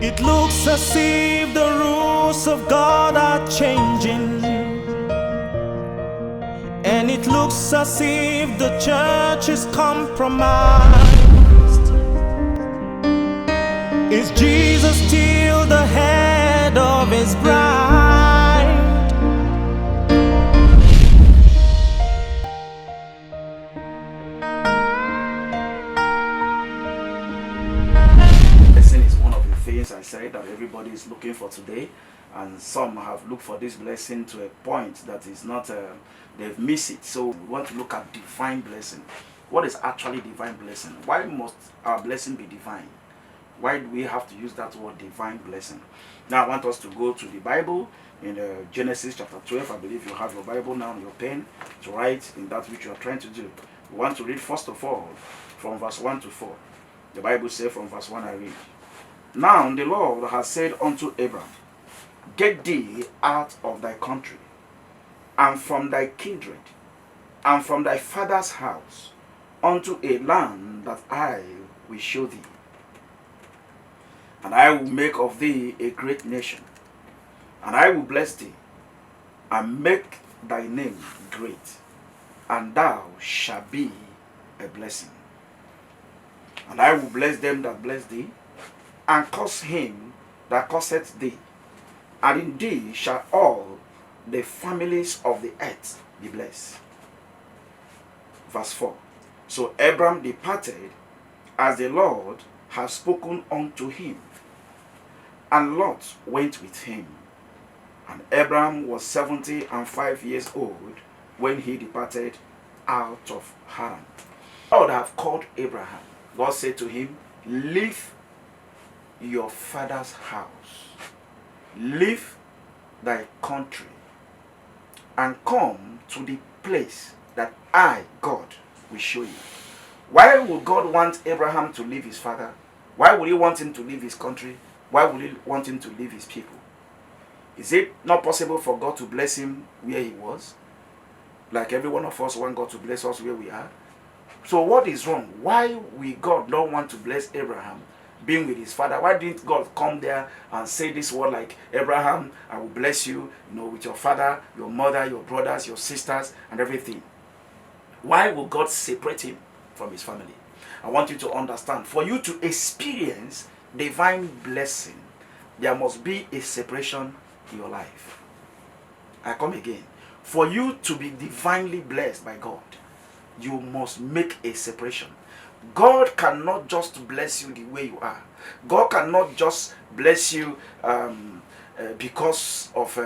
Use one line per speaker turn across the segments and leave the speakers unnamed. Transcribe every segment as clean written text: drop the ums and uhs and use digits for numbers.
It looks as if the rules of God are changing, and it looks as if the church is compromised. Is Jesus still the head of his bride?
Blessing is one of the things I said that everybody is looking for today, and some have looked for this blessing to a point that is not, they've missed it. So we want to look at divine blessing. What is actually divine blessing? Why must our blessing be divine? Why do we have to use that word divine blessing? Now I want us to go to the Bible in Genesis chapter 12. I believe you have your Bible now on your pen to write in that which you are trying to do. We want to read first of all from verse 1 to 4. The Bible says from verse 1 I read. Now the Lord has said unto Abram, Get thee out of thy country, and from thy kindred, and from thy father's house, unto a land that I will show thee. And I will make of thee a great nation, and I will bless thee, and make thy name great, and thou shalt be a blessing. And I will bless them that bless thee, and curse him that curseth thee. And in thee shall all the families of the earth be blessed. Verse 4. So Abram departed as the Lord had spoken unto him, and Lot went with him. And Abram was 75 years old when he departed out of Haran. God have called Abraham. God said to him, Leave your father's house, leave thy country, and come to the place that I, God, will show you. Why would God want Abraham to leave his father? Why would he want him to leave his country? Why would he want him to leave his people? Is it not possible for God to bless him where he was? Like every one of us want God to bless us where we are. So what is wrong? Why will God not want to bless Abraham being with his father? Why didn't God come there and say this word like, Abraham, I will bless you, with your father, your mother, your brothers, your sisters, and everything? Why will God separate him from his family? I want you to understand, for you to experience divine blessing, there must be a separation in your life. I come again. For you to be divinely blessed by God, you must make a separation. God cannot just bless you the way you are. God cannot just bless you because of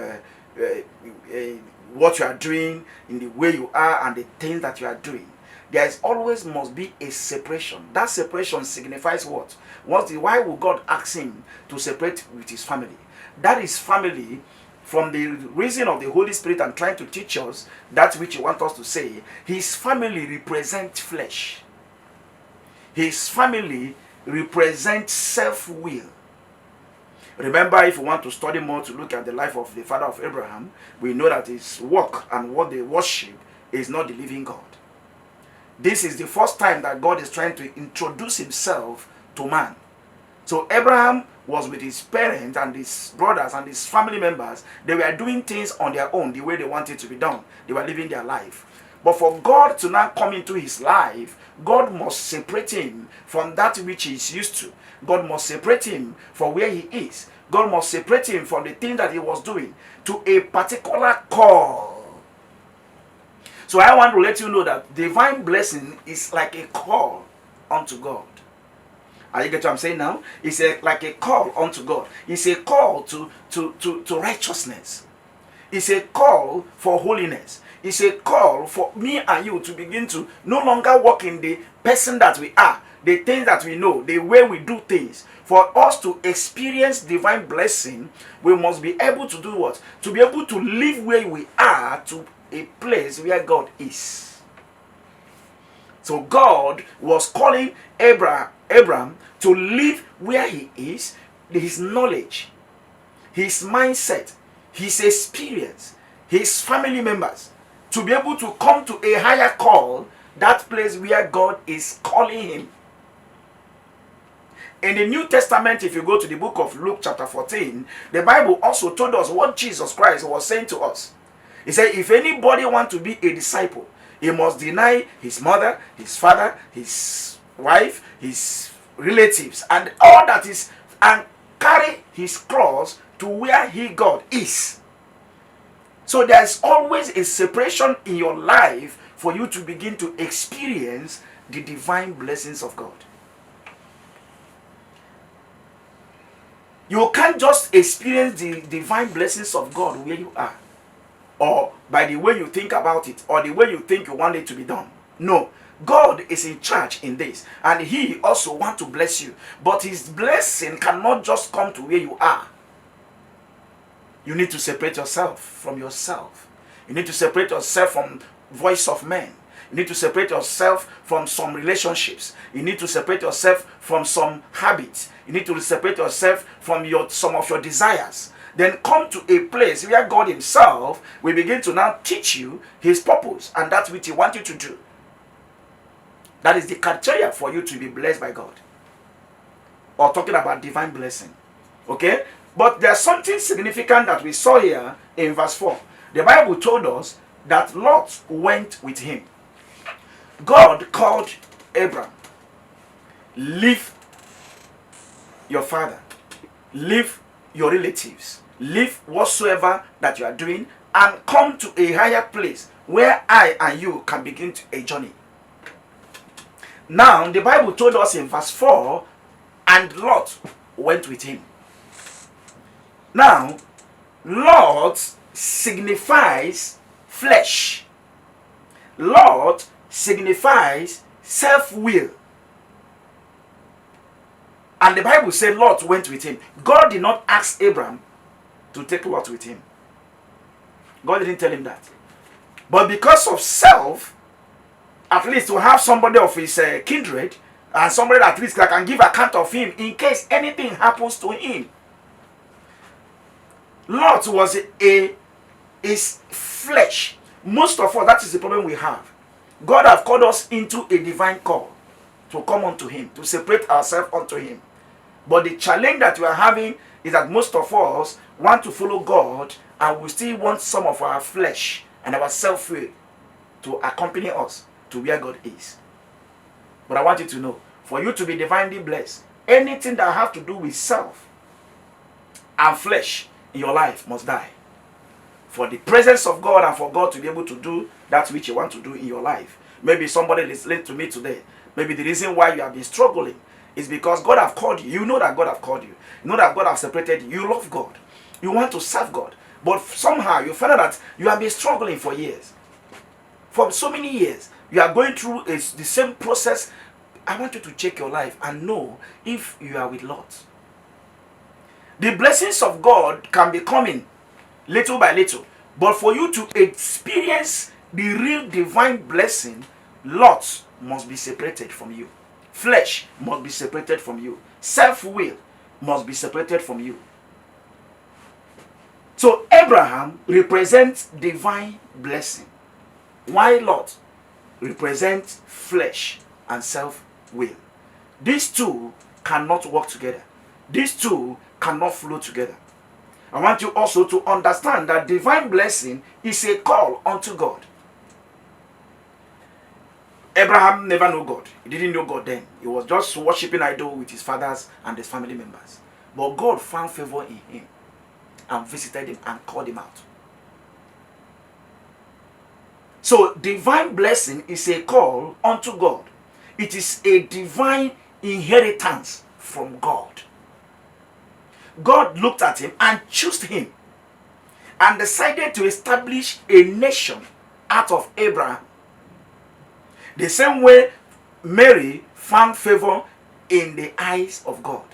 what you are doing, in the way you are and the things that you are doing. There is always must be a separation. That separation signifies what? Why will God ask him to separate with his family? That is family. From the reason of the Holy Spirit and trying to teach us that which he wants us to say, his family represents flesh. His family represents self-will. Remember, if you want to study more to look at the life of the father of Abraham, we know that his work and what they worship is not the living God. This is the first time that God is trying to introduce himself to man. So Abraham was with his parents and his brothers and his family members. They were doing things on their own, the way they wanted to be done. They were living their life. But for God to now come into his life, God must separate him from that which he is used to. God must separate him from where he is. God must separate him from the thing that he was doing to a particular call. So I want to let you know that divine blessing is like a call unto God. Are you getting what I'm saying now? It's like a call unto God. It's a call to righteousness. It's a call for holiness. It's a call for me and you to begin to no longer walk in the person that we are, the things that we know, the way we do things. For us to experience divine blessing, we must be able to do what? To be able to live where we are to a place where God is. So God was calling Abraham to live where he is, his knowledge, his mindset, his experience, his family members, to be able to come to a higher call, that place where God is calling him. In the New Testament, if you go to the book of Luke chapter 14, the Bible also told us what Jesus Christ was saying to us. He said, if anybody want to be a disciple, he must deny his mother, his father, his wife, his relatives, and all that is, and carry his cross to where God is. So there's always a separation in your life for you to begin to experience the divine blessings of God. You can't just experience the divine blessings of God where you are, or by the way you think about it, or the way you think you want it to be done. No, God is in charge in this, and he also wants to bless you. But his blessing cannot just come to where you are. You need to separate yourself from yourself. You need to separate yourself from voice of men. You need to separate yourself from some relationships. You need to separate yourself from some habits. You need to separate yourself from some of your desires. Then come to a place where God himself will begin to now teach you his purpose and that which he wants you to do. That is the criteria for you to be blessed by God. Or talking about divine blessing. Okay? But there's something significant that we saw here in verse 4. The Bible told us that Lot went with him. God called Abram, leave your father, leave your relatives, leave whatsoever that you are doing, and come to a higher place where I and you can begin a journey. Now, the Bible told us in verse 4, and Lot went with him. Now, Lot signifies flesh. Lot signifies self-will. And the Bible said Lot went with him. God did not ask Abraham to take Lot with him. God didn't tell him that. But because of self, at least to have somebody of his kindred, and somebody at least that can give account of him in case anything happens to him. Lot was is flesh. Most of all, that is the problem we have. God have called us into a divine call to come unto him, to separate ourselves unto him. But the challenge that we are having is that most of us want to follow God and we still want some of our flesh and our self-will to accompany us to where God is. But I want you to know, for you to be divinely blessed, anything that have to do with self and flesh in your life must die. For the presence of God and for God to be able to do that which you want to do in your life. Maybe somebody listening to me today, maybe the reason why you have been struggling is because God have called you. You know that God have called you. You know that God have separated you. You love God. You want to serve God. But somehow you find out that you have been struggling for years. For so many years. You are going through the same process. I want you to check your life and know if you are with Lot. The blessings of God can be coming little by little. But for you to experience the real divine blessing, Lot must be separated from you. Flesh must be separated from you. Self-will must be separated from you. So Abraham represents divine blessing, while Lot represents flesh and self-will. These two cannot work together. These two cannot flow together. I want you also to understand that divine blessing is a call unto God. Abraham never knew God. He didn't know God then. He was just worshiping idol with his fathers and his family members. But God found favor in him and visited him and called him out. So divine blessing is a call unto God. It is a divine inheritance from God. God looked at him and chose him and decided to establish a nation out of Abraham. The same way Mary found favor in the eyes of God.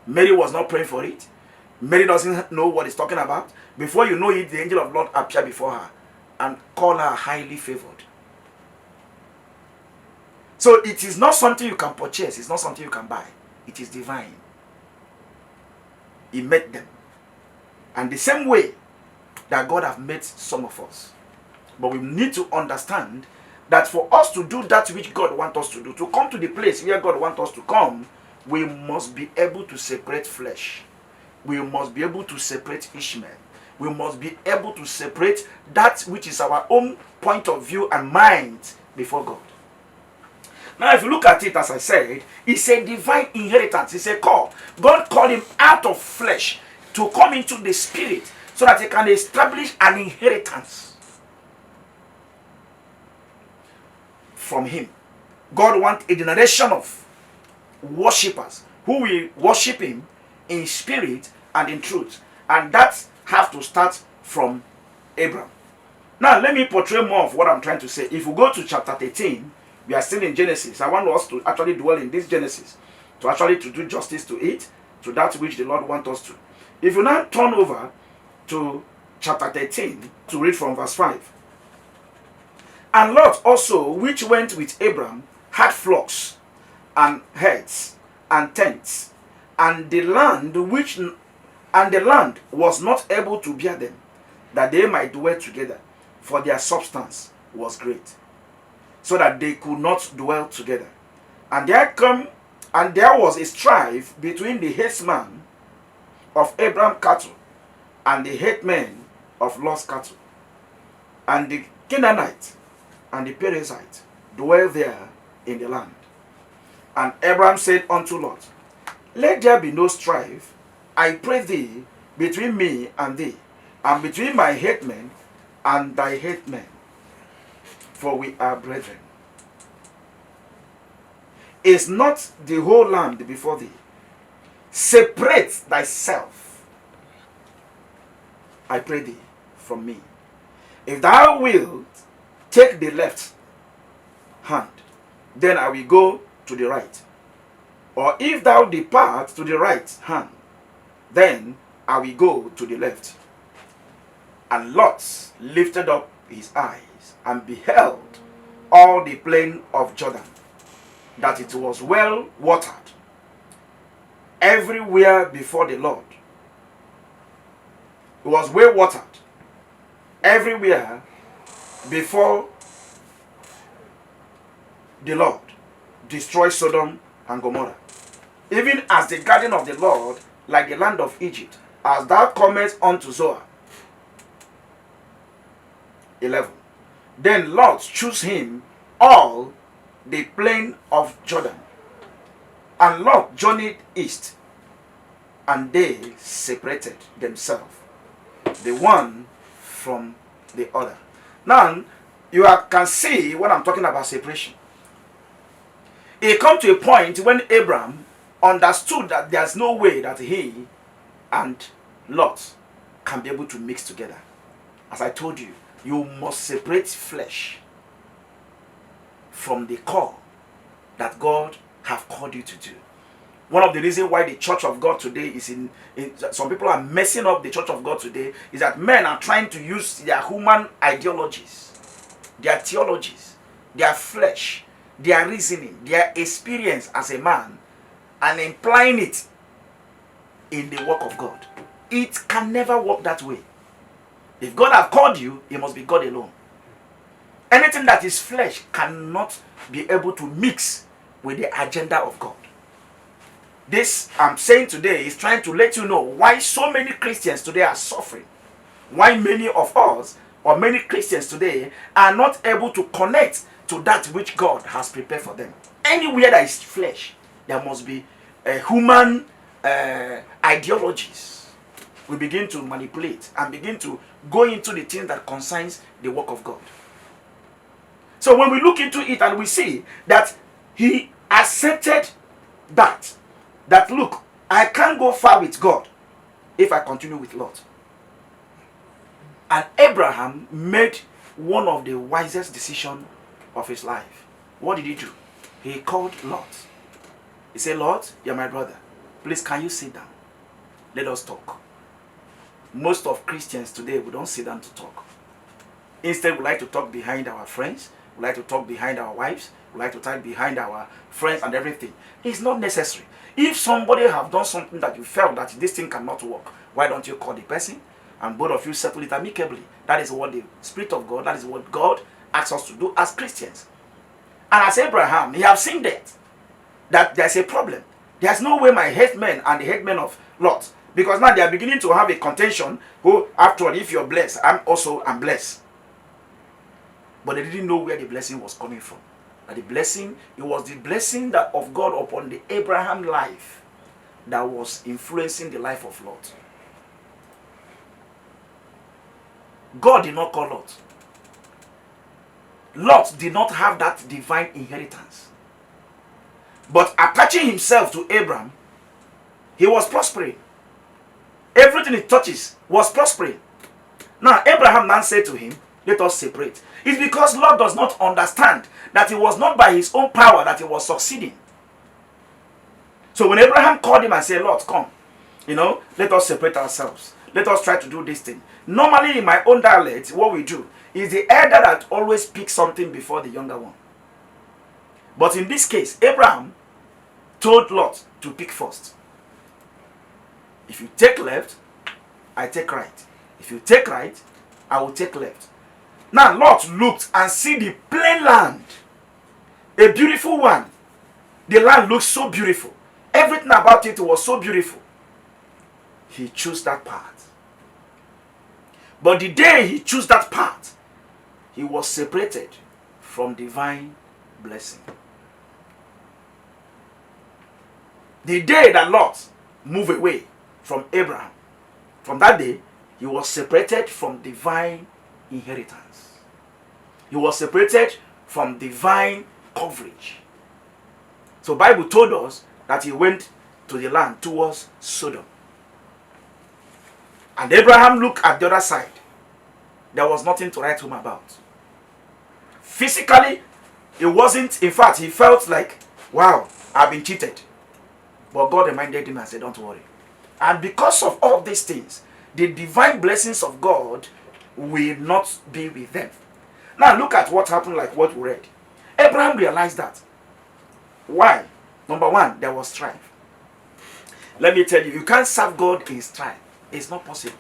Mary was not praying for it. Mary doesn't know what he's talking about. Before you know it, the angel of the Lord appeared before her and called her highly favored. So it is not something you can purchase. It's not something you can buy. It is divine. He met them. And the same way that God have met some of us. But we need to understand that for us to do that which God wants us to do, to come to the place where God wants us to come, we must be able to separate flesh. We must be able to separate Ishmael. We must be able to separate that which is our own point of view and mind before God. Now, if you look at it, as I said, it's a divine inheritance. It's a call. God called him out of flesh to come into the spirit so that he can establish an inheritance from him. God wants a generation of worshippers who will worship him in spirit and in truth. And that has to start from Abraham. Now, let me portray more of what I'm trying to say. If we go to chapter 13, we are still in Genesis. I want us to actually dwell in this Genesis, to do justice to it, to that which the Lord wants us to. If you now turn over to chapter 13, to read from verse 5. And Lot also, which went with Abram, had flocks, and herds, and tents, and the land was not able to bear them, that they might dwell together, for their substance was great, so that they could not dwell together. And there was a strife between the headsman of Abraham's cattle and the headman of Lot's cattle. And the Canaanite and the Perizzite dwell there in the land. And Abraham said unto Lot, Let there be no strife, I pray thee, between me and thee, and between my headmen and thy headmen, for we are brethren. Is not the whole land before thee? Separate thyself, I pray thee, from me. If thou wilt take the left hand, then I will go to the right. Or if thou depart to the right hand, then I will go to the left. And Lot lifted up his eyes and beheld all the plain of Jordan, that it was well watered everywhere before the Lord. It was well watered everywhere before the Lord destroyed Sodom and Gomorrah. Even as the garden of the Lord, like the land of Egypt, as thou comest unto Zoar. 11. Then Lot chose him all the plain of Jordan. And Lot journeyed east, and they separated themselves, the one from the other. Now, you can see when I'm talking about separation. It come to a point when Abraham understood that there's no way that he and Lot can be able to mix together. As I told you, you must separate flesh from the call that God have called you to do. One of the reasons why the church of God today is in some people are messing up the church of God today is that men are trying to use their human ideologies, their theologies, their flesh, their reasoning, their experience as a man, and implying it in the work of God. It can never work that way. If God has called you, it must be God alone. Anything that is flesh cannot be able to mix with the agenda of God. This I'm saying today is trying to let you know why so many Christians today are suffering. Why many of us, or many Christians today, are not able to connect to that which God has prepared for them. Anywhere that is flesh, there must be human ideologies. We begin to manipulate and begin to go into the things that concerns the work of God. So when we look into it and we see that he accepted that look, I can't go far with God if I continue with Lot. And Abraham made one of the wisest decisions of his life. What did he do? He called Lot. He said, Lot, you're my brother. Please, can you sit down? Let us talk. Most of Christians today, we don't sit down to talk. Instead, we like to talk behind our friends. We like to talk behind our wives. We like to talk behind our friends and everything. It's not necessary. If somebody have done something that you felt that this thing cannot work, why don't you call the person and both of you settle it amicably? That is what the Spirit of God, that is what God asks us to do as Christians. And as Abraham, he have seen that there's a problem. There's no way my headmen and the headmen of Lot, because now they are beginning to have a contention. Who, after all, if you're blessed, I'm blessed. But they didn't know where the blessing was coming from. That the blessing, it was the blessing that of God upon the Abraham life that was influencing the life of Lot. God did not call Lot. Lot did not have that divine inheritance. But attaching himself to Abraham, he was prospering. Everything he touches was prospering. Now, Abraham now said to him, let us separate. It's because Lot does not understand that it was not by his own power that he was succeeding. So when Abraham called him and said, Lot, come, let us separate ourselves. Let us try to do this thing. Normally in my own dialect, what we do is the elder that always picks something before the younger one. But in this case, Abraham told Lot to pick first. If you take left, I take right. If you take right, I will take left. Now Lot looked and see the plain land. A beautiful one. The land looked so beautiful. Everything about it was so beautiful. He chose that path. But the day he chose that path, he was separated from divine blessing. The day that Lot moved away from Abraham, from that day, he was separated from divine inheritance. He was separated from divine coverage. So Bible told us that he went to the land towards Sodom. And Abraham looked at the other side. There was nothing to write home about. Physically, it wasn't, in fact, he felt like, wow, I've been cheated. But God reminded him and said, don't worry. And because of all these things, the divine blessings of God will not be with them. Now look at what happened, like what we read. Abraham realized that. Why? Number one, there was strife. Let me tell you, you can't serve God in strife. It's not possible.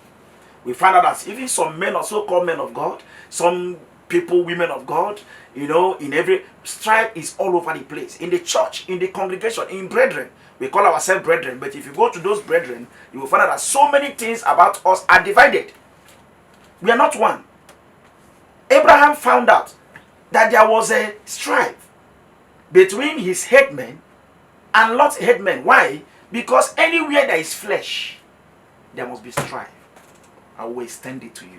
We find out that even some men or so-called men of God, some people, women of God, in every strife is all over the place. In the church, in the congregation, in brethren. We call ourselves brethren, but if you go to those brethren, you will find out that so many things about us are divided. We are not one. Abraham found out that there was a strife between his headmen and Lot's headmen. Why? Because anywhere there is flesh, there must be strife. I will extend it to you.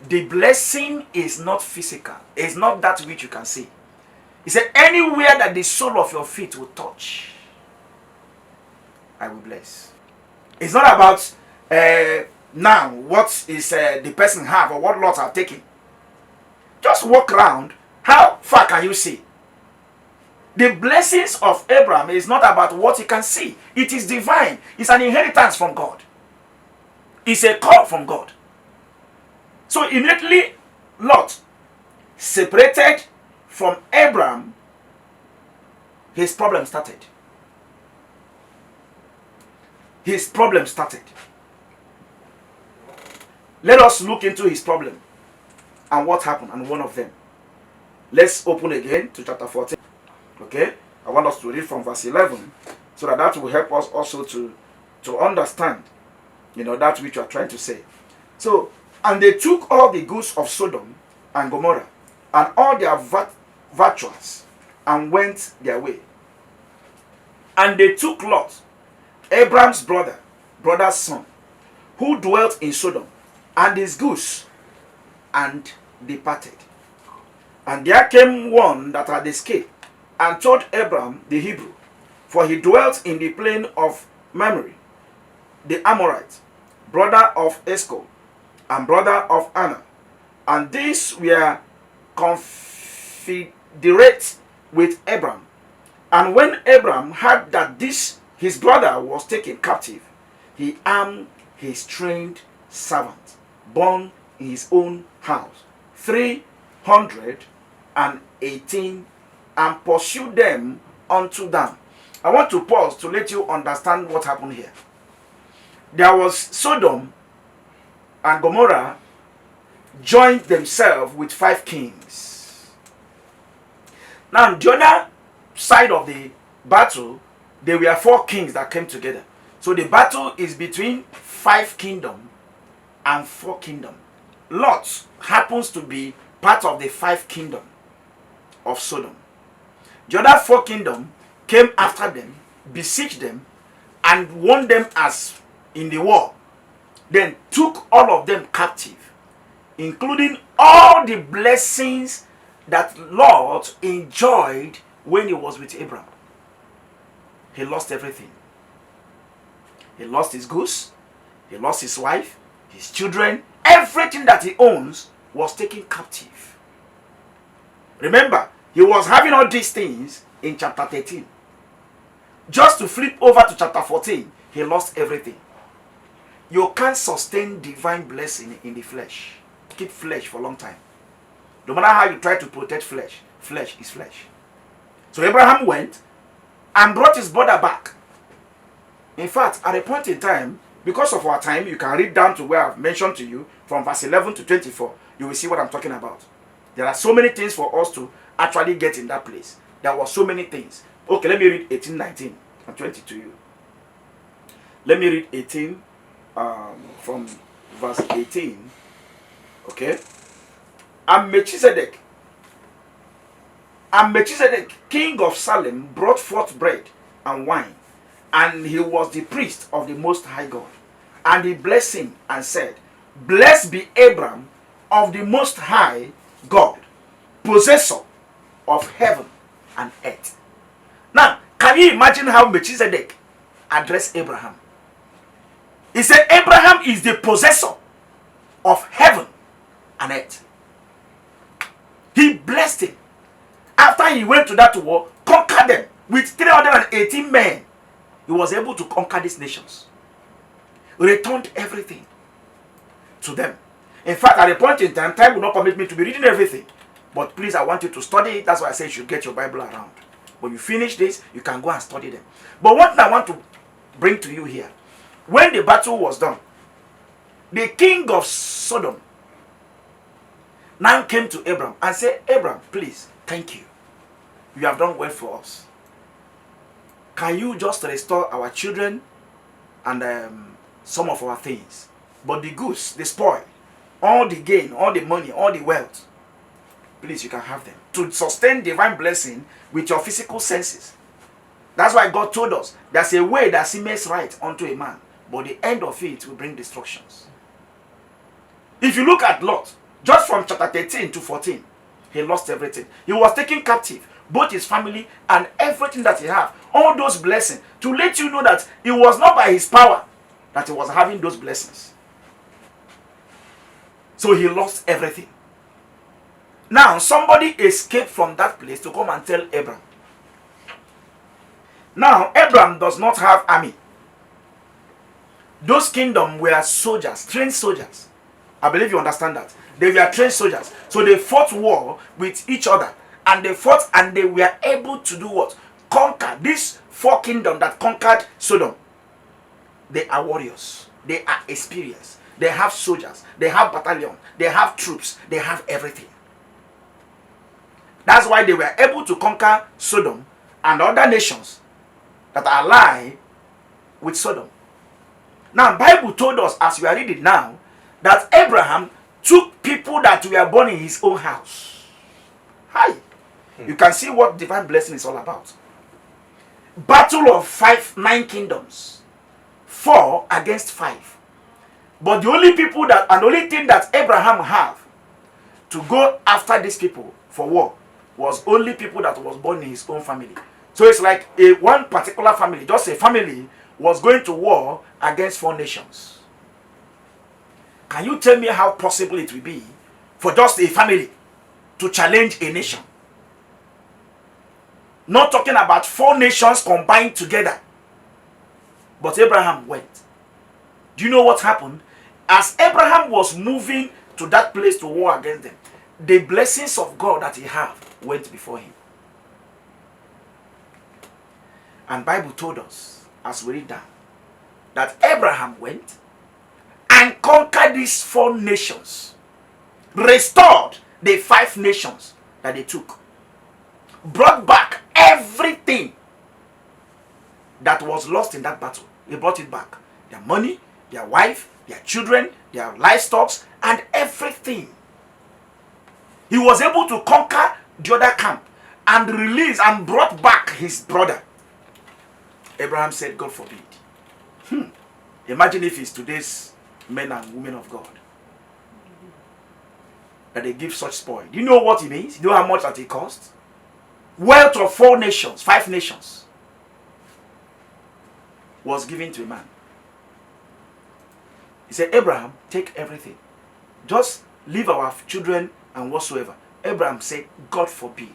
The blessing is not physical. It's not that which you can see. He said, anywhere that the sole of your feet will touch, I will bless. It's not about now what is the person have or what Lot have taken. Just walk around. How far can you see? The blessings of Abraham is not about what he can see. It is divine. It's an inheritance from God. It's a call from God. So immediately Lot separated from Abraham, his problem started. His problem started. Let us look into his problem and what happened and one of them. Let's open again to chapter 14. Okay? I want us to read from verse 11 so that will help us also to understand, that which you are trying to say. So, and they took all the goods of Sodom and Gomorrah and all their virtues and went their way. And they took Lot, Abraham's brother's son, who dwelt in Sodom, and his goods, and departed. And there came one that had escaped, and told Abraham the Hebrew, for he dwelt in the plain of Mamre, the Amorite, brother of Eshcol, and brother of Anna. And these were confederate with Abraham. And when Abraham heard that this his brother was taken captive, he armed his trained servant, born in his own house, 318, and pursued them unto Dan. I want to pause to let you understand what happened here. There was Sodom and Gomorrah joined themselves with 5 kings. Now, the other side of the battle There were 4 kings that came together. So the battle is between 5 kingdoms and 4 kingdoms. Lot happens to be part of the 5 kingdom of Sodom. The other 4 kingdoms came after them, besieged them, and won them as in the war. Then took all of them captive, including all the blessings that Lot enjoyed when he was with Abraham. He lost everything. He lost his goods, he lost his wife, his children, everything that he owns was taken captive. Remember, he was having all these things in chapter 13. Just to flip over to chapter 14, he lost everything. You can't sustain divine blessing in the flesh. Keep flesh for a long time. No matter how you try to protect flesh, flesh is flesh. So Abraham went and brought his brother back. In fact, at a point in time, because of our time, you can read down to where I've mentioned to you, from verse 11 to 24. You will see what I'm talking about. There are so many things for us to actually get in that place. There were so many things. Okay, let me read 18, 19, and 20 to you. Let me read 18 from verse 18. Okay. And Melchizedek, king of Salem, brought forth bread and wine, and he was the priest of the Most High God. And he blessed him and said, Blessed be Abram of the Most High God, possessor of heaven and earth. Now, can you imagine how Melchizedek addressed Abraham? He said, Abraham is the possessor of heaven and earth. He blessed him. After he went to that war, conquered them with 318 men. He was able to conquer these nations. Returned everything to them. In fact, at a point in time, time will not permit me to be reading everything. But please, I want you to study it. That's why I say you should get your Bible around. When you finish this, you can go and study them. But what I want to bring to you here, when the battle was done, the king of Sodom now came to Abram and said, Abram, please, thank you. You have done well for us. Can you just restore our children and some of our things? But the goods, the spoil, all the gain, all the money, all the wealth, please, you can have them. To sustain divine blessing with your physical senses. That's why God told us, there's a way that seems right unto a man, but the end of it will bring destructions. If you look at Lot, just from chapter 13 to 14, he lost everything. He was taken captive, both his family and everything that he had. All those blessings, to let you know that it was not by his power that he was having those blessings. So he lost everything. Now, somebody escaped from that place to come and tell Abram. Now, Abram does not have army. Those kingdoms were soldiers, trained soldiers. I believe you understand that. They were trained soldiers. So they fought war with each other. And they fought and they were able to do what? Conquer. These 4 kingdoms that conquered Sodom. They are warriors. They are experienced. They have soldiers. They have battalion. They have troops. They have everything. That's why they were able to conquer Sodom and other nations that are allied with Sodom. Now, the Bible told us, as we are reading now, that Abraham took people that were born in his own house. Hi. You can see what divine blessing is all about. Battle of 9 kingdoms. 4 against 5. But the only people that, and the only thing that Abraham had to go after these people for war was only people that was born in his own family. So it's like one particular family, just a family, was going to war against 4 nations. Can you tell me how possible it will be for just a family to challenge a nation? Not talking about 4 nations combined together. But Abraham went. Do you know what happened? As Abraham was moving to that place to war against them, the blessings of God that he had went before him. And Bible told us, as we read down, that Abraham went and conquered these 4 nations, restored the 5 nations that they took, brought back everything that was lost in that battle. He brought it back. Their money, their wife, their children, their livestock, and everything. He was able to conquer the other camp and release and brought back his brother. Abraham said, God forbid. Imagine if it's today's men and women of God that they give such spoil. Do you know what it means? Do you know how much that it costs? Wealth of 4 nations, 5 nations was given to a man. He said, Abraham, take everything. Just leave our children and whatsoever. Abraham said, God forbid.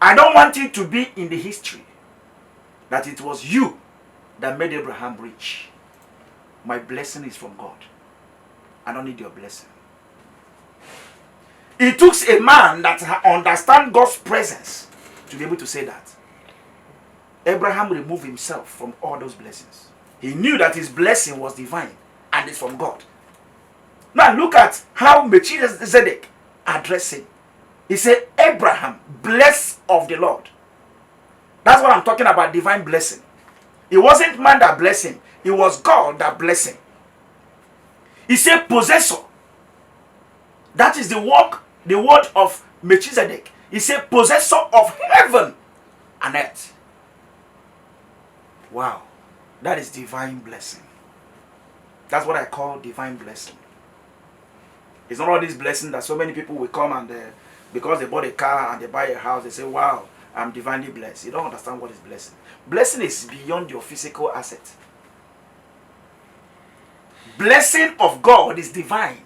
I don't want it to be in the history that it was you that made Abraham rich. My blessing is from God. I don't need your blessing. It took a man that understands God's presence to be able to say that. Abraham removed himself from all those blessings. He knew that his blessing was divine and it's from God. Now look at how Melchizedek addressed him. He said, Abraham, blessed of the Lord. That's what I'm talking about, divine blessing. It wasn't man that blessed him. It was God that blessed him. He said, possessor. That is the word of Melchizedek. He said, possessor of heaven and earth. Wow. That is divine blessing. That's what I call divine blessing. It's not all these blessings that so many people will come and because they bought a car and they buy a house, they say, wow, I'm divinely blessed. You don't understand what is blessing. Blessing is beyond your physical asset. Blessing of God is divine.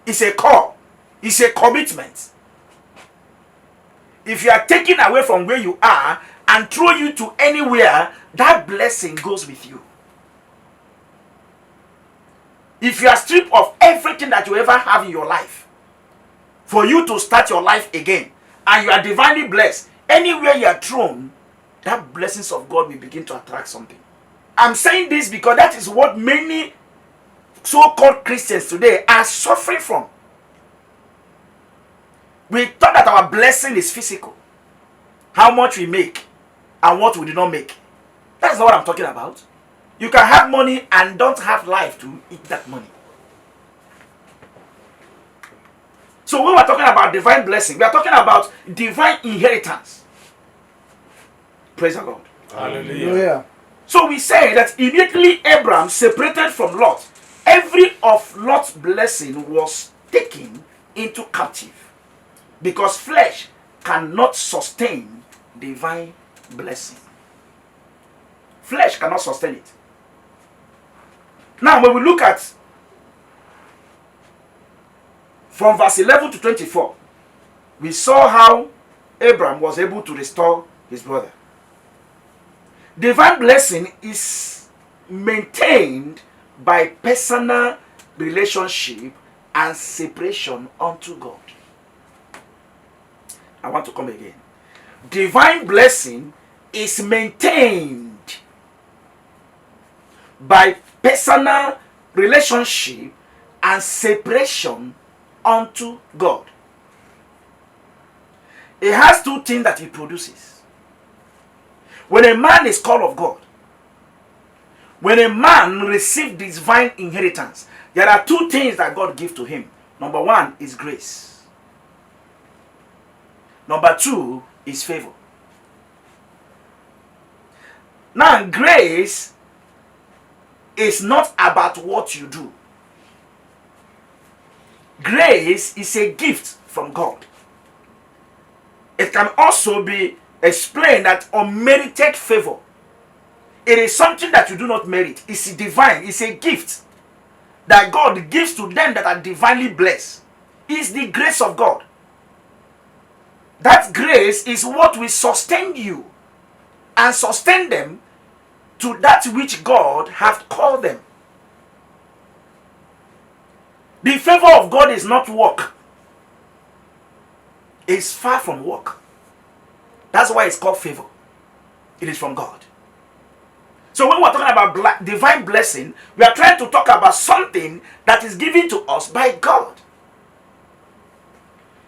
It's a call. It's a commitment. If you are taken away from where you are and throw you to anywhere, that blessing goes with you. If you are stripped of everything that you ever have in your life, for you to start your life again, and you are divinely blessed, anywhere you are thrown, that blessings of God will begin to attract something. I'm saying this because that is what many so-called Christians today are suffering from. We thought that our blessing is physical. How much we make and what we do not make. That's not what I'm talking about. You can have money and don't have life to eat that money. So when we're talking about divine blessing, we are talking about divine inheritance. Praise the Lord.
Hallelujah.
So we say that immediately Abraham separated from Lot. Every of Lot's blessing was taken into captive. Because flesh cannot sustain divine blessing. Flesh cannot sustain it. Now when we look at from verse 11 to 24, we saw how Abraham was able to restore his brother. Divine blessing is maintained by personal relationship and separation unto God. I want to come again. Divine blessing is maintained by personal relationship and separation unto God. It has 2 things that it produces. When a man is called of God, when a man receives divine inheritance, there are 2 things that God gives to him. Number 1 is grace. Number 2 is favor. Now, grace is not about what you do. Grace is a gift from God. It can also be explained that unmerited favor. It is something that you do not merit. It's divine. It's a gift that God gives to them that are divinely blessed. It's the grace of God. That grace is what will sustain you and sustain them to that which God hath called them. The favor of God is not work. It's far from work. That's why it's called favor. It is from God. So when we're talking about divine blessing, we are trying to talk about something that is given to us by God.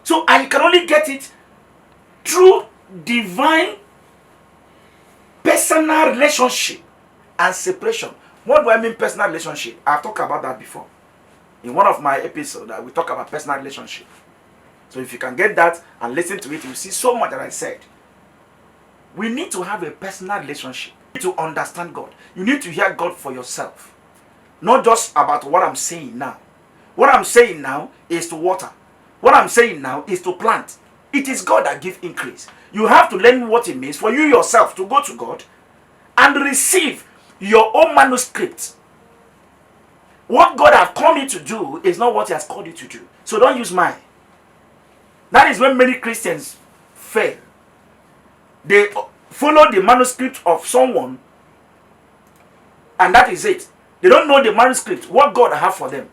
So, and you can only get it through divine Personal relationship and separation. What do I mean personal relationship? I've talked about that before. In one of my episodes, we talk about personal relationship. So if you can get that and listen to it, you'll see so much that I said. We need to have a personal relationship. You need to understand God. You need to hear God for yourself. Not just about what I'm saying now. What I'm saying now is to water. What I'm saying now is to plant. It is God that gives increase. You have to learn what it means for you yourself to go to God and receive your own manuscript. What God has called you to do is not what He has called you to do. So don't use mine. That is when many Christians fail. They follow the manuscript of someone, and that is it. They don't know the manuscript, what God has for them.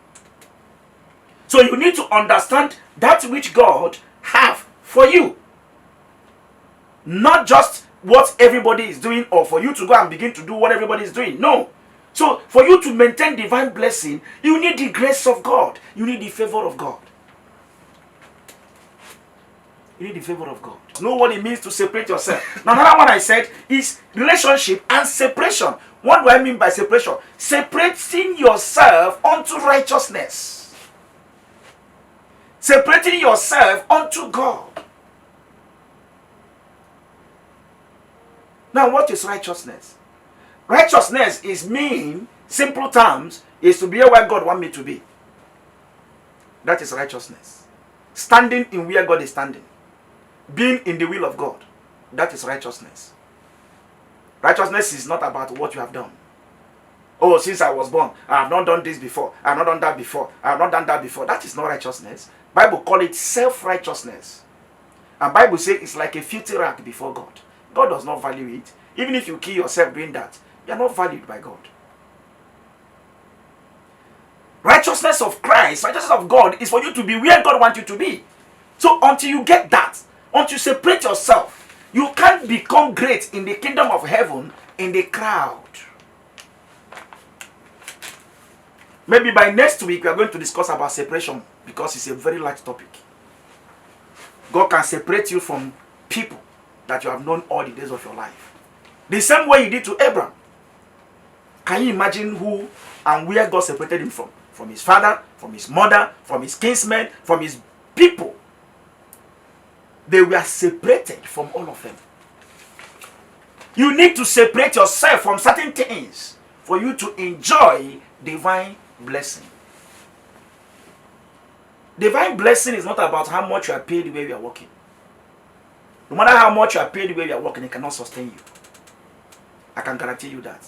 So you need to understand that which God has for you. Not just what everybody is doing, or for you to go and begin to do what everybody is doing. No. So for you to maintain divine blessing, you need the grace of God. You need the favor of God. You need the favor of God. Know what it means to separate yourself. Now, another one I said is relationship and separation. What do I mean by separation? Separating yourself unto righteousness. Separating yourself unto God. Now, what is righteousness? Righteousness is mean, simple terms, is to be where God wants me to be. That is righteousness. Standing in where God is standing. Being in the will of God. That is righteousness. Righteousness is not about what you have done. Oh, since I was born, I have not done this before. I have not done that before. I have not done that before. That is not righteousness. Bible call it self-righteousness. And Bible says it's like a filthy rag before God. God does not value it. Even if you kill yourself doing that, you are not valued by God. Righteousness of Christ, righteousness of God is for you to be where God wants you to be. So until you get that, until you separate yourself, you can't become great in the kingdom of heaven in the crowd. Maybe by next week we are going to discuss about separation, because it's a very large topic. God can separate you from people that you have known all the days of your life. The same way He did to Abraham. Can you imagine who and where God separated him from? From his father, from his mother, from his kinsmen, from his people. They were separated from all of them. You need to separate yourself from certain things for you to enjoy divine blessing. Divine blessing is not about how much you are paid the way you are working. No matter how much you are paid the way you are working, it cannot sustain you. I can guarantee you that.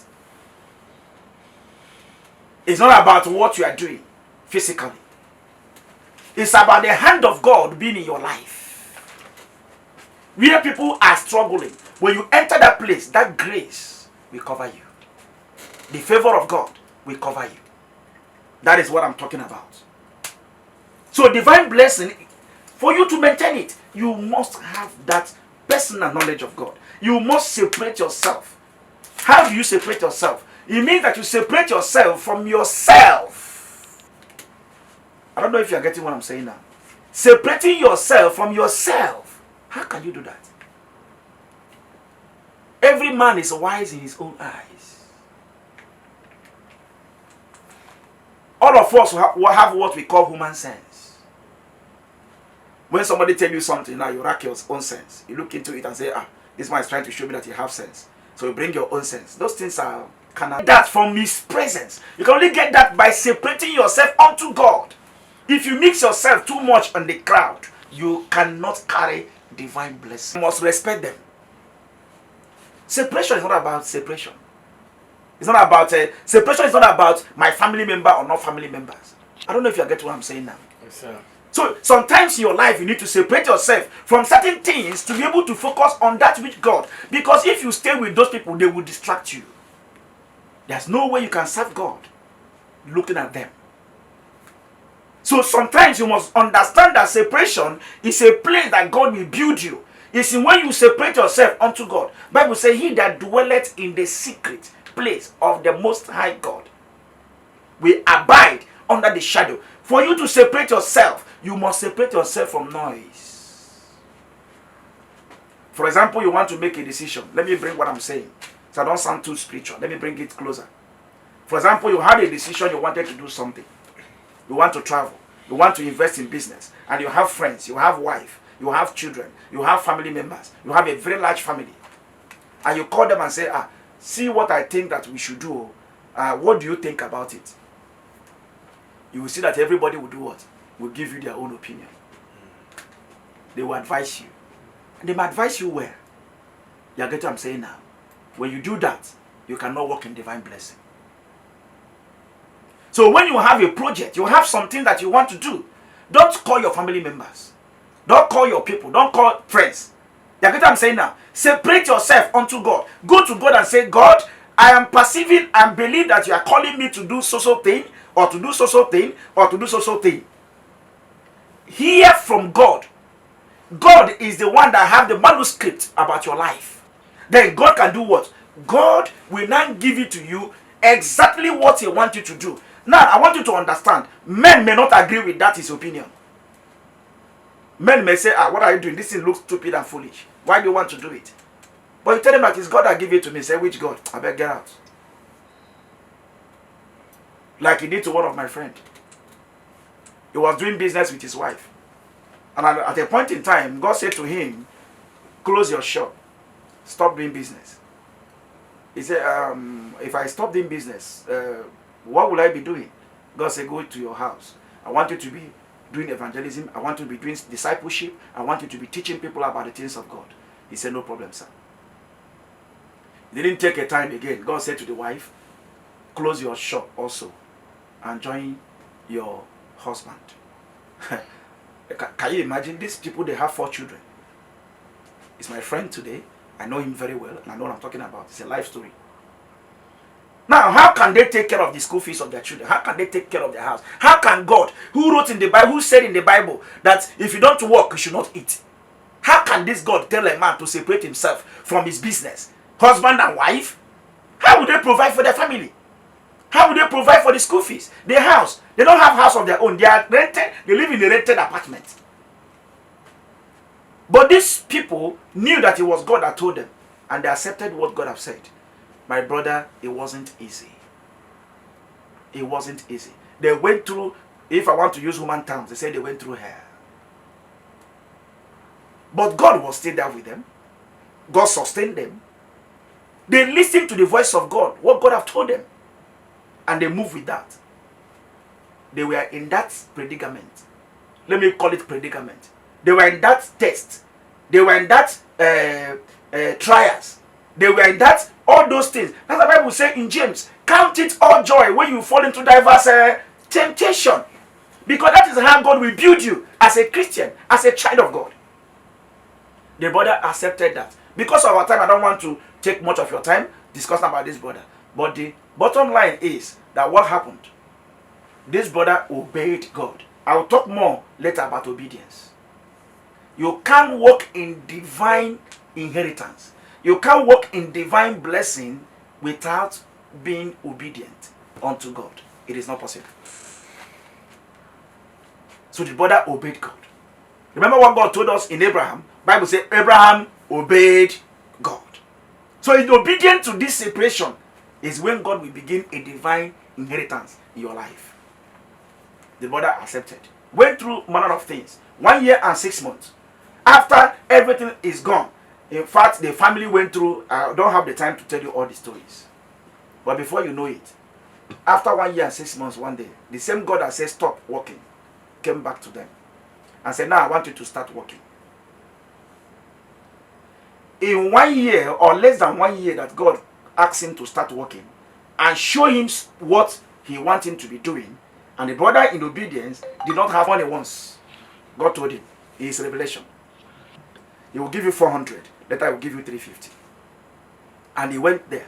It's not about what you are doing physically. It's about the hand of God being in your life. Where people are struggling, when you enter that place, that grace will cover you. The favor of God will cover you. That is what I'm talking about. So divine blessing, for you to maintain it, you must have that personal knowledge of God. You must separate yourself. How do you separate yourself? It means that you separate yourself from yourself. I don't know if you're getting what I'm saying now. Separating yourself from yourself. How can you do that? Every man is wise in his own eyes. All of us have what we call human sense. When somebody tells you something, now you rack your own sense. You look into it and say, this man is trying to show me that you have sense. So you bring your own sense. Those things are cannot get that from His presence. You can only get that by separating yourself unto God. If you mix yourself too much on the crowd, you cannot carry divine blessing. You must respect them. Separation is not about separation. It's not about separation is not about my family member or not family members. I don't know if you get what I'm saying now.
Yes, sir.
So sometimes in your life you need to separate yourself from certain things to be able to focus on that which God. Because if you stay with those people, they will distract you. There's no way you can serve God looking at them. So sometimes you must understand that separation is a place that God will build you. It's in when you separate yourself unto God. Bible says, he that dwelleth in the secret place of the Most High God will abide under the shadow. For you to separate yourself, you must separate yourself from noise. For example, you want to make a decision. Let me bring what I'm saying. So I don't sound too spiritual. Let me bring it closer. For example, you had a decision, you wanted to do something. You want to travel. You want to invest in business. And you have friends, you have wife, you have children, you have family members. You have a very large family. And you call them and say, see what I think that we should do. What do you think about it? You will see that everybody will do what? Will give you their own opinion. They will advise you. And they may advise you where? You get what I'm saying now? When you do that, you cannot walk in divine blessing. So when you have a project, you have something that you want to do, don't call your family members. Don't call your people. Don't call friends. You get what I'm saying now? Separate yourself unto God. Go to God and say, God, I am perceiving and believe that you are calling me to do so thing, or to do so thing, or to do so thing. Hear from God. God is the one that have the manuscript about your life. Then God can do what? God will now give it to you exactly what He wants you to do. Now, I want you to understand, men may not agree with that, his opinion. Men may say, what are you doing? This thing looks stupid and foolish. Why do you want to do it? But you tell them that it's God that give it to me. Say, which God? I better get out. Like he did to one of my friends. He was doing business with his wife. And at a point in time, God said to him, close your shop. Stop doing business. He said, if I stop doing business, what will I be doing? God said, go to your house. I want you to be doing evangelism. I want you to be doing discipleship. I want you to be teaching people about the things of God. He said, no problem, sir. It didn't take a time again. God said to the wife, close your shop also and join your husband. Can you imagine? These people, they have 4 children. He's my friend today. I know him very well, and I know what I'm talking about. It's a life story. Now, how can they take care of the school fees of their children? How can they take care of their house? How can God, who wrote in the Bible, who said in the Bible that if you don't work, you should not eat? How can this God tell a man to separate himself from his business? Husband and wife? How would they provide for their family? How would they provide for the school fees? Their house. They don't have house of their own. They are rented. They live in a rented apartment. But these people knew that it was God that told them. And they accepted what God had said. My brother, it wasn't easy. It wasn't easy. They went through, if I want to use human terms, they say they went through hell. But God was still there with them. God sustained them. They listened to the voice of God, what God had told them. And they moved with that. They were in that predicament. Let me call it predicament. They were in that test. They were in that trials. They were in that, all those things. That's the Bible says in James, count it all joy when you fall into diverse temptation. Because that is how God will build you as a Christian, as a child of God. The brother accepted that. Because of our time, I don't want to take much of your time discussing about this brother. But the bottom line is that what happened? This brother obeyed God. I will talk more later about obedience. You can't walk in divine inheritance. You can't walk in divine blessing without being obedient unto God. It is not possible. So the brother obeyed God. Remember what God told us in Abraham? Bible says Abraham obeyed God. So in obedience to this separation is when God will begin a divine inheritance in your life. The brother accepted. Went through manner of things. 1 year and 6 months. After everything is gone. In fact, the family went through, I don't have the time to tell you all the stories. But before you know it, after 1 year and 6 months, one day, the same God that said stop working came back to them and said, now I want you to start working. In 1 year or less than 1 year that God asked him to start working and show him what he wants him to be doing, and the brother in obedience did not have money once. God told him in his revelation, he will give you 400, later I will give you 350. And he went there.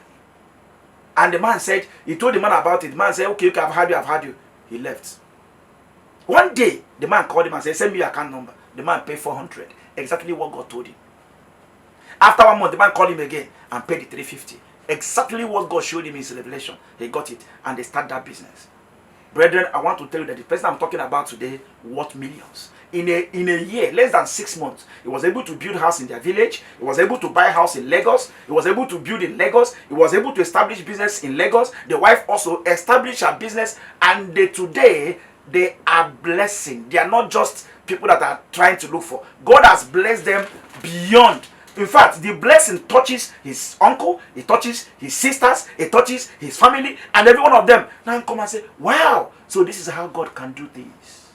And the man said, he told the man about it. The man said, okay, I've had you. He left. One day, the man called him and said, send me your account number. The man paid 400. Exactly what God told him. After 1 month, the man called him again and paid the 350. Exactly what God showed him in his revelation. He got it. And they started that business. Brethren, I want to tell you that the person I'm talking about today worth millions. In a year, less than 6 months, he was able to build a house in their village. He was able to buy a house in Lagos. He was able to build in Lagos. He was able to establish business in Lagos. The wife also established her business, and today they are blessing. They are not just people that are trying to look for. God has blessed them beyond. In fact, the blessing touches his uncle, it touches his sisters, it touches his family, and every one of them now come and say, wow, so this is how God can do things.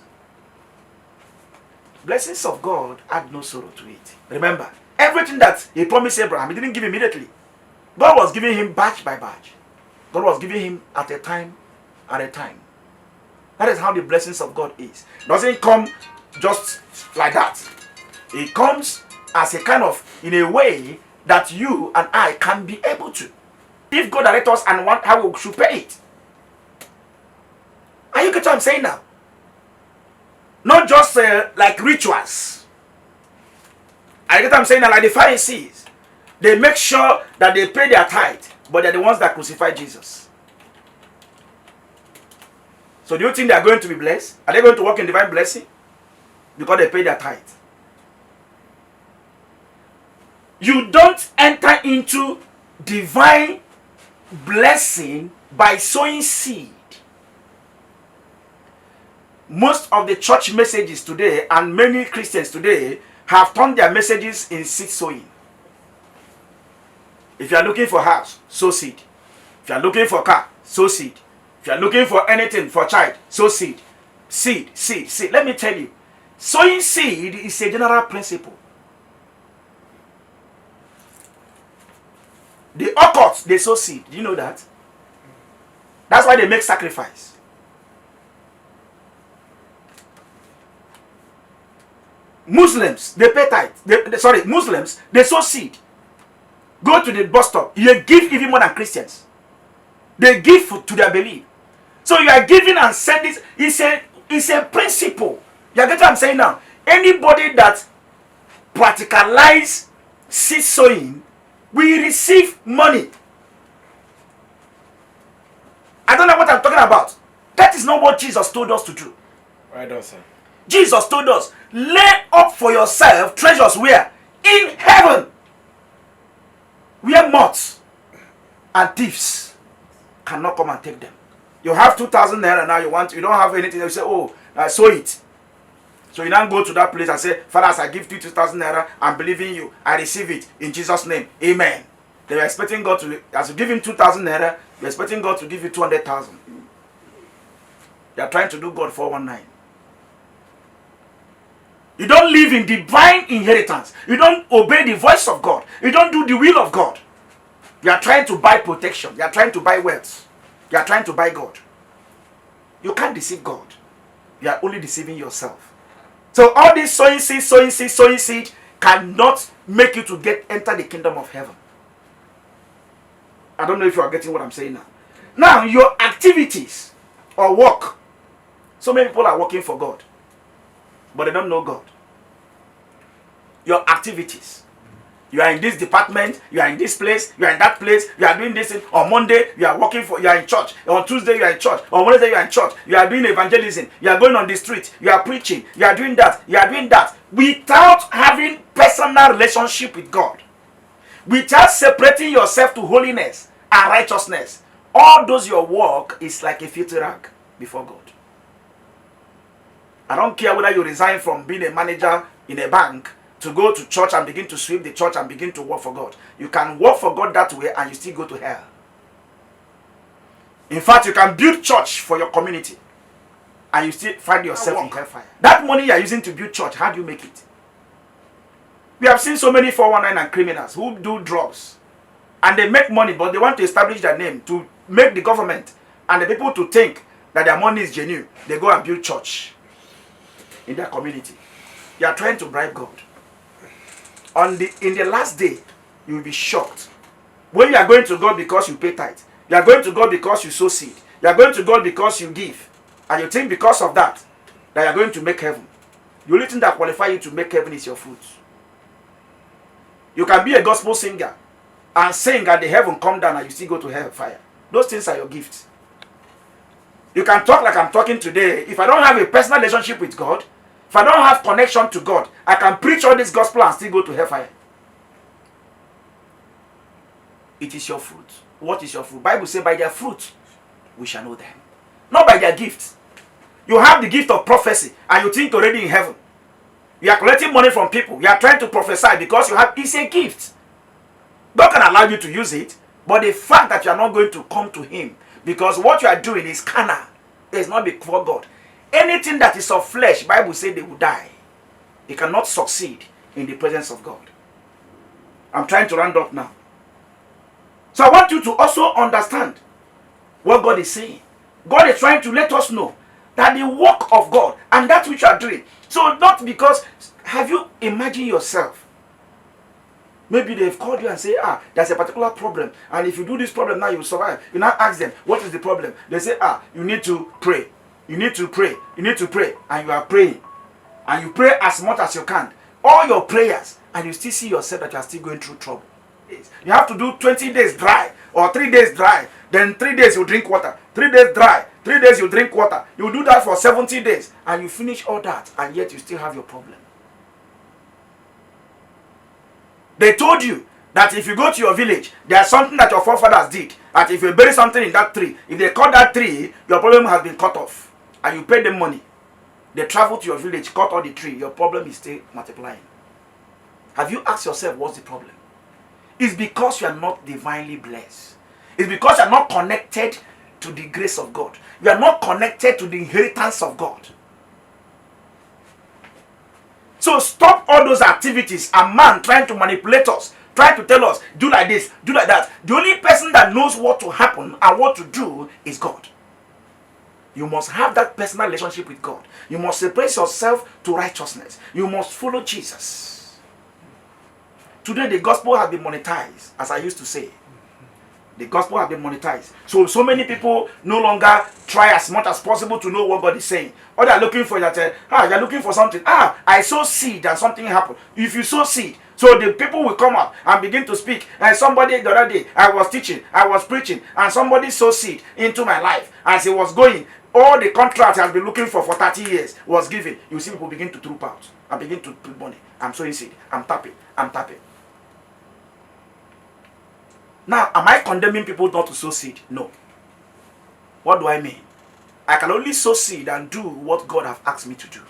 Blessings of God add no sorrow to it. Remember, everything that he promised Abraham, he didn't give immediately. God was giving him batch by batch. God was giving him at a time. That is how the blessings of God is. It doesn't come just like that. It comes as a kind of, in a way that you and I can be able to. If God directs us and want how we should pay it. Are you getting what I'm saying now? Not just like rituals. Are you getting what I'm saying now? Like the Pharisees. They make sure that they pay their tithe, but they're the ones that crucify Jesus. So do you think they are going to be blessed? Are they going to walk in divine blessing? Because they pay their tithe. You don't enter into divine blessing by sowing seed. Most of the church messages today and many Christians today have turned their messages in seed sowing. If you are looking for a house, sow seed. If you are looking for a car, sow seed. If you are looking for anything for a child, sow seed. Seed. Let me tell you, sowing seed is a general principle. The occults, they sow seed. Do you know that? That's why they make sacrifice. Muslims, they pay tithe. Muslims, they sow seed. Go to the bus stop. You give even more than Christians. They give to their belief. So you are giving and sending. It's a principle. You get what I'm saying now? Anybody that practicalize seed sowing will receive money. I don't know what I'm talking about. That is not what Jesus told us to do.
Right on, sir.
Jesus told us, lay up for yourself treasures where? In heaven. Where moths and thieves cannot come and take them. You have 2,000 naira now, you don't have anything. You say, oh, sow it. So you now go to that place and say, Father, as I give you 2,000 naira, I'm believing you. I receive it in Jesus' name. Amen. They were expecting God to, as you give him 2,000 naira, you're expecting God to give you 200,000. They are trying to do God 419. You don't live in divine inheritance. You don't obey the voice of God. You don't do the will of God. You are trying to buy protection. You are trying to buy wealth. You are trying to buy God. You can't deceive God. You are only deceiving yourself. So all this sowing seed cannot make you to enter the kingdom of heaven. I don't know if you are getting what I'm saying now. Now, your activities or work. So many people are working for God, but they don't know God. Your activities. You are in this department, you are in this place, you are in that place, you are doing this. On Monday, you are working for, you are in church. On Tuesday, you are in church. On Wednesday, you are in church. You are doing evangelism. You are going on the street. You are preaching. You are doing that. You are doing that. Without having personal relationship with God. Without separating yourself to holiness and righteousness. All those your work is like a filthy rag before God. I don't care whether you resign from being a manager in a bank to go to church and begin to sweep the church and begin to work for God. You can work for God that way and you still go to hell. In fact, you can build church for your community and you still find yourself in hellfire. That money you are using to build church, how do you make it? We have seen so many 419 and criminals who do drugs and they make money, but they want to establish their name to make the government and the people to think that their money is genuine. They go and build church in their community. You are trying to bribe God. In the last day, you will be shocked. When you are going to God because you pay tithe, you are going to God because you sow seed, you are going to God because you give, and you think because of that you are going to make heaven. The only thing that qualifies you to make heaven is your fruit. You can be a gospel singer and sing and the heaven come down and you still go to hellfire. Those things are your gifts. You can talk like I'm talking today. If I don't have a personal relationship with God, if I don't have connection to God, I can preach all this gospel and still go to hellfire. It is your fruit. What is your fruit? Bible says by their fruit we shall know them. Not by their gifts. You have the gift of prophecy and you think you're already in heaven. You are collecting money from people. You are trying to prophesy because you have, it's a gift. God can allow you to use it, but the fact that you are not going to come to him because what you are doing is carnal, it's not before God. Anything that is of flesh, Bible says they will die. They cannot succeed in the presence of God. I'm trying to round up now. So I want you to also understand what God is saying. God is trying to let us know that the work of God and that which you are doing. So not because, have you imagined yourself? Maybe they've called you and say, there's a particular problem. And if you do this problem now, you will survive. You now ask them, what is the problem? They say, you need to pray. You need to pray. You need to pray. And you are praying. And you pray as much as you can. All your prayers. And you still see yourself that you are still going through trouble. You have to do 20 days dry or 3 days dry. Then 3 days you drink water. 3 days dry. 3 days you drink water. You do that for 70 days. And you finish all that. And yet you still have your problem. They told you that if you go to your village, there's something that your forefathers did. That if you bury something in that tree, if they cut that tree, your problem has been cut off. And you pay them money. They travel to your village, cut all the tree. Your problem is still multiplying. Have you asked yourself what's the problem? It's because you are not divinely blessed. It's because you are not connected to the grace of God. You are not connected to the inheritance of God. So stop all those activities. A man trying to manipulate us, trying to tell us, do like this, do like that. The only person that knows what to happen and what to do is God. You must have that personal relationship with God. You must separate yourself to righteousness. You must follow Jesus. Today the gospel has been monetized, as I used to say. The gospel has been monetized. So many people no longer try as much as possible to know what God is saying. All they are looking for is that, you're looking for something. I sow seed and something happened. If you sow seed, so the people will come up and begin to speak. And somebody the other day, I was teaching, I was preaching, and somebody sowed seed into my life. As it was going, all the contracts I have been looking for 30 years was given. You see people begin to troop out and begin to put money. I'm sowing seed. I'm tapping. Now, am I condemning people not to sow seed? No. What do I mean? I can only sow seed and do what God has asked me to do.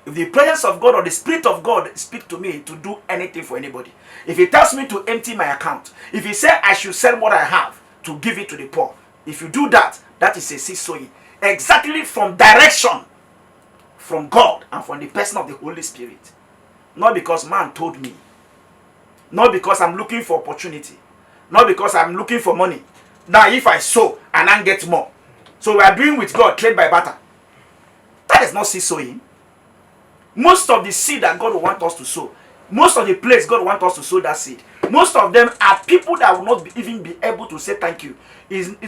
If the presence of God or the Spirit of God speak to me to do anything for anybody, if He tells me to empty my account, if He said I should sell what I have to give it to the poor, if you do that, that is a seed sowing. Exactly from direction from God and from the person of the Holy Spirit. Not because man told me. Not because I'm looking for opportunity. Not because I'm looking for money. Now if I sow and I get more. So we are doing with God trade by barter. That is not seed sowing. Most of the seed that God will want us to sow, most of the place God wants us to sow that seed, most of them are people that will not even be able to say thank you.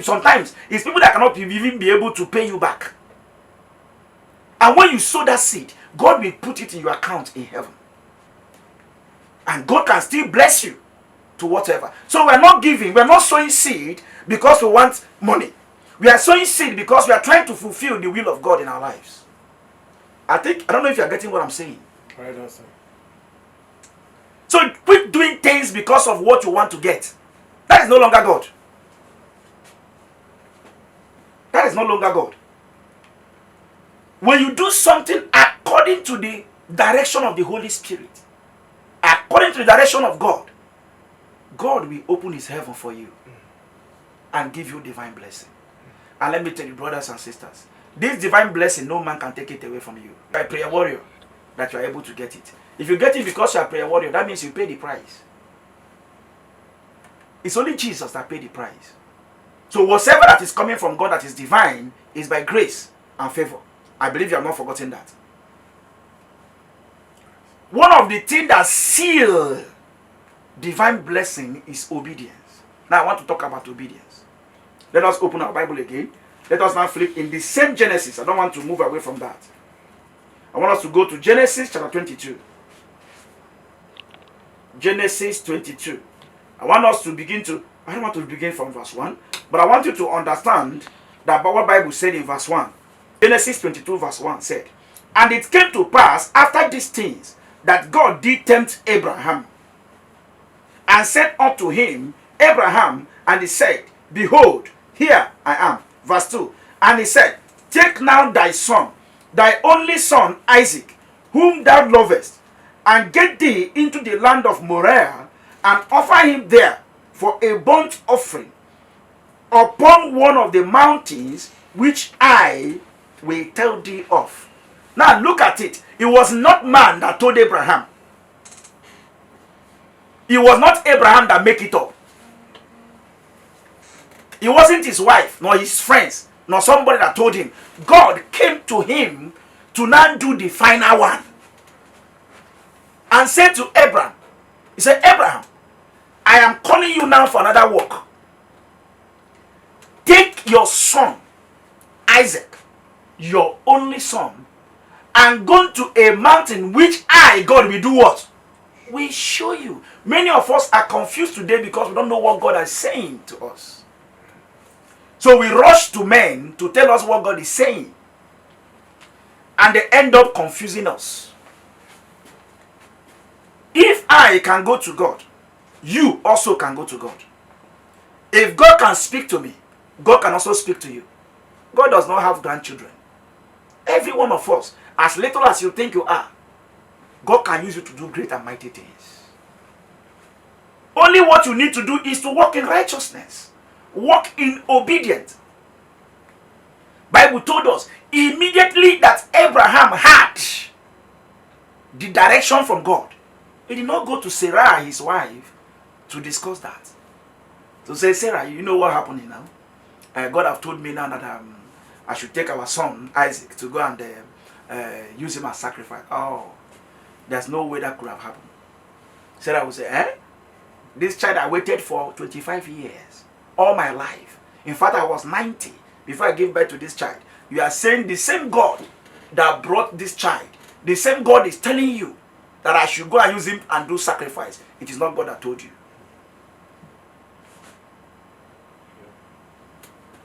Sometimes it's people that cannot even be able to pay you back. And when you sow that seed, God will put it in your account in heaven. And God can still bless you to whatever. So we're not giving, we're not sowing seed because we want money. We are sowing seed because we are trying to fulfill the will of God in our lives. I don't know if you're getting what I'm saying.
Right, sir.
So quit doing things because of what you want to get. That is no longer God. That is no longer God. When you do something according to the direction of the Holy Spirit, according to the direction of God, God will open His heaven for you and give you divine blessing. And let me tell you, brothers and sisters, this divine blessing, no man can take it away from you. You are a prayer warrior, that you are able to get it. If you get it because you are a prayer warrior, that means you pay the price. It's only Jesus that paid the price. So whatever that is coming from God that is divine is by grace and favor. I believe you have not forgotten that. One of the things that seal divine blessing is obedience. Now I want to talk about obedience. Let us open our Bible again. Let us now flip in the same Genesis. I don't want to move away from that. I want us to go to Genesis chapter 22. Genesis 22. I don't want to begin from verse 1, but I want you to understand That what Bible said in verse 1. Genesis 22 verse 1 said, and it came to pass after these things that God did tempt Abraham and said unto him, Abraham, and he said, behold, here I am. Verse 2. And he said, take now thy son, thy only son Isaac, whom thou lovest, and get thee into the land of Moriah, and offer him there for a burnt offering upon one of the mountains which I will tell thee of. Now look at it. It was not man that told Abraham. It was not Abraham that made it up. It wasn't his wife, nor his friends, nor somebody that told him. God came to him to now do the final one. And said to Abraham, he said, Abraham, I am calling you now for another work. Take your son, Isaac, your only son, and go to a mountain which I, God, will do what? We show you. Many of us are confused today because we don't know what God is saying to us. So we rush to men to tell us what God is saying. And they end up confusing us. If I can go to God, you also can go to God. If God can speak to me, God can also speak to you. God does not have grandchildren. Every one of us, as little as you think you are, God can use you to do great and mighty things. Only what you need to do is to walk in righteousness. Walk in obedience. Bible told us immediately that Abraham had the direction from God. He did not go to Sarah, his wife, to discuss that. So say, Sarah, you know what happened now? God have told me now that I should take our son Isaac to go and use him as sacrifice. Oh, there's no way that could have happened. Sarah would say, this child I waited for 25 years, all my life. In fact, I was 90 before I gave birth to this child. You are saying the same God that brought this child, the same God is telling you that I should go and use him and do sacrifice. It is not God that told you.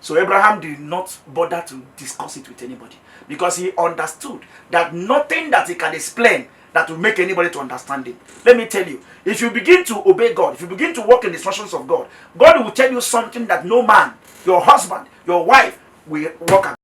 So Abraham did not bother to discuss it with anybody because he understood that nothing that he can explain that will make anybody to understand him. Let me tell you, if you begin to obey God, if you begin to walk in the instructions of God, God will tell you something that no man, your husband, your wife will work at.